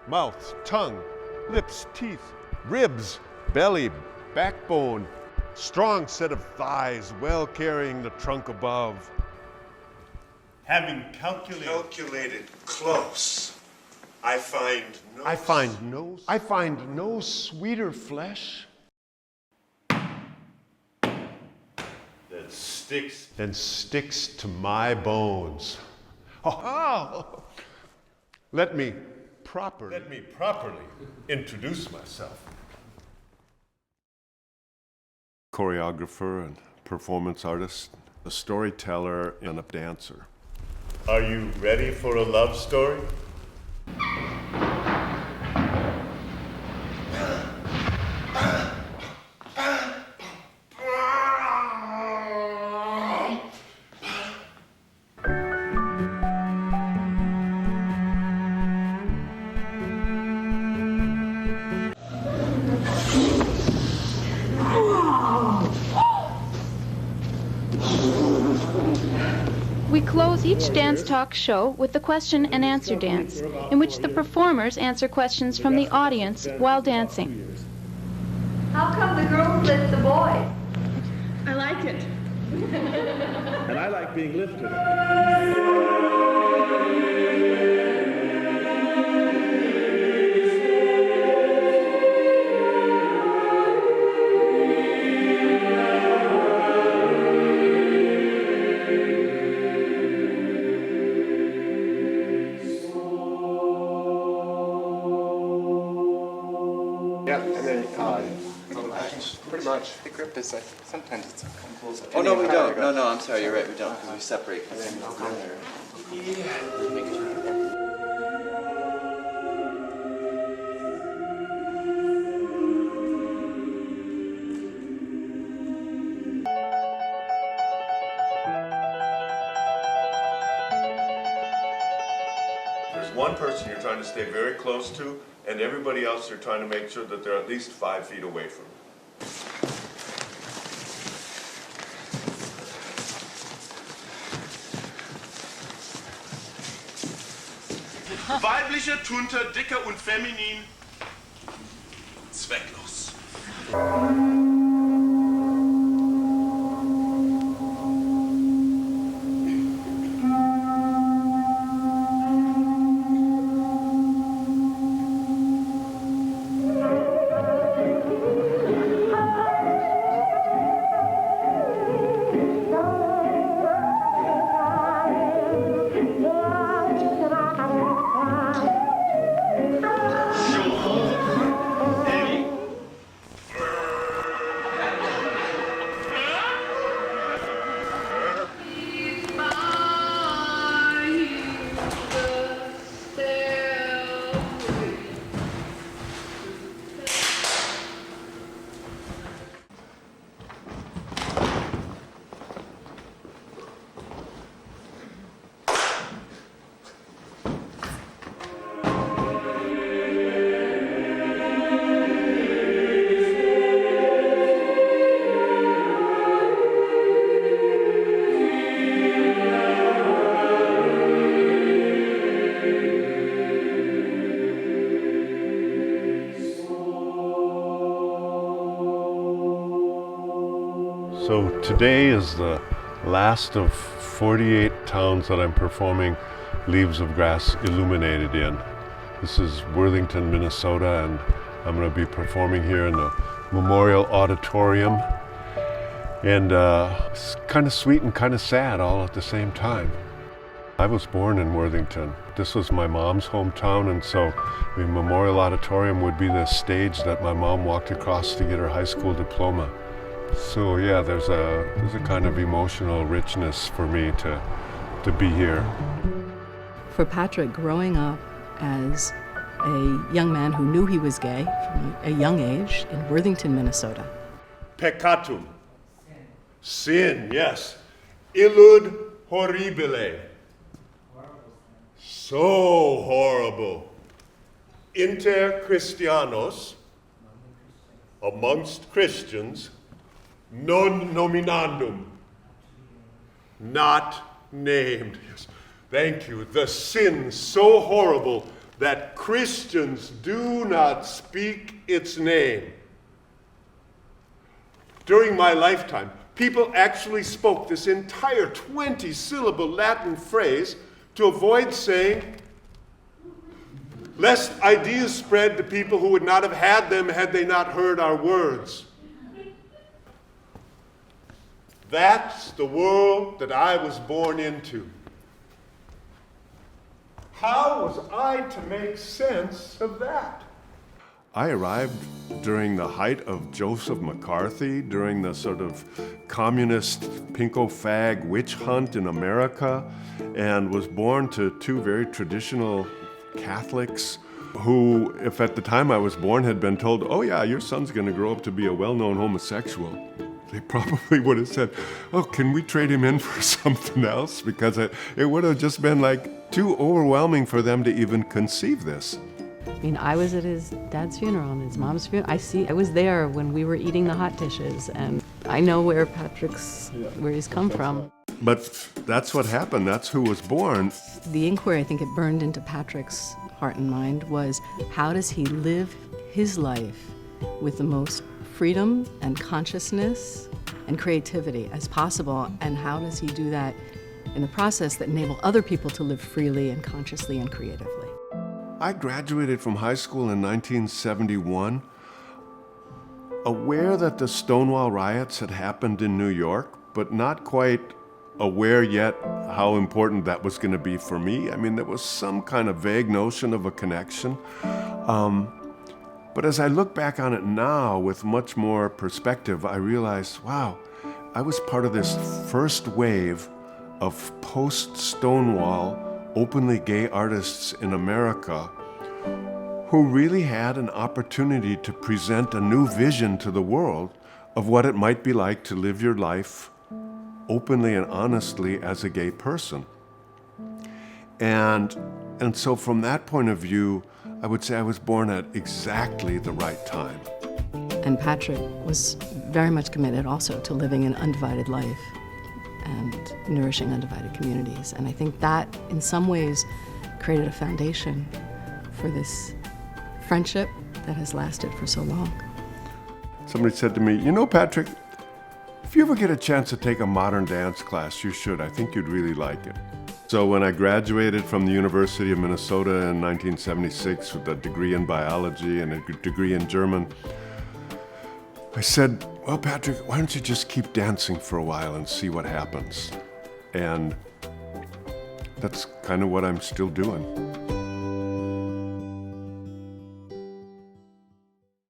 mouth, tongue, lips, teeth, ribs, belly, backbone, strong set of thighs, well carrying the trunk above. Having calculated close, I find no sweeter flesh than sticks to my bones. Oh. Let me properly introduce myself. Choreographer and performance artist, a storyteller and a dancer. Are you ready for a love story? We close each dance talk show with the question and answer dance, in which the performers answer questions from the audience while dancing. How come the girls lift the boys? I like it. And I like being lifted. Yeah, and then pretty much. The grip is like, sometimes it's... Oh, no, we don't. No, I'm sorry, you're right, we don't, because we separate. There's one person you're trying to stay very close to, and everybody else you're trying to make sure that they're at least 5 feet away from. Weiblicher, Tunter, dicker und feminin. Zwecklos. So today is the last of 48 towns that I'm performing Leaves of Grass Illuminated in. This is Worthington, Minnesota, and I'm going to be performing here in the Memorial Auditorium. And it's kind of sweet and kind of sad all at the same time. I was born in Worthington. This was my mom's hometown, and so the Memorial Auditorium would be the stage that my mom walked across to get her high school diploma. So yeah, there's a kind of emotional richness for me to be here. For Patrick, growing up as a young man who knew he was gay from a young age in Worthington, Minnesota. Peccatum. Sin, yes. Illud horribile. So horrible. Inter Christianos, amongst Christians, non nominandum, not named. Yes. Thank you. The sin so horrible that Christians do not speak its name. During my lifetime, people actually spoke this entire 20-syllable Latin phrase to avoid saying, lest ideas spread to people who would not have had them had they not heard our words. That's the world that I was born into. How was I to make sense of that? I arrived during the height of Joseph McCarthy, during the sort of communist pinko fag witch hunt in America, and was born to two very traditional Catholics who, if at the time I was born had been told, oh yeah, your son's going to grow up to be a well-known homosexual, they probably would have said, oh, can we trade him in for something else? Because it would have just been like too overwhelming for them to even conceive this. I mean, I was at his dad's funeral and his mom's funeral. I was there when we were eating the hot dishes, and I know where where he's come from. But that's what happened. That's who was born. The inquiry, I think it burned into Patrick's heart and mind, was how does he live his life with the most freedom and consciousness and creativity as possible, and how does he do that in the process that enable other people to live freely and consciously and creatively? I graduated from high school in 1971, aware that the Stonewall riots had happened in New York, but not quite aware yet how important that was going to be for me. I mean, there was some kind of vague notion of a connection. But as I look back on it now with much more perspective, I realized, wow, I was part of this first wave of post-Stonewall openly gay artists in America who really had an opportunity to present a new vision to the world of what it might be like to live your life openly and honestly as a gay person. And so from that point of view, I would say I was born at exactly the right time. And Patrick was very much committed also to living an undivided life and nourishing undivided communities. And I think that, in some ways, created a foundation for this friendship that has lasted for so long. Somebody said to me, you know, Patrick, if you ever get a chance to take a modern dance class, you should. I think you'd really like it. So when I graduated from the University of Minnesota in 1976 with a degree in biology and a degree in German, I said, well, Patrick, why don't you just keep dancing for a while and see what happens? And that's kind of what I'm still doing.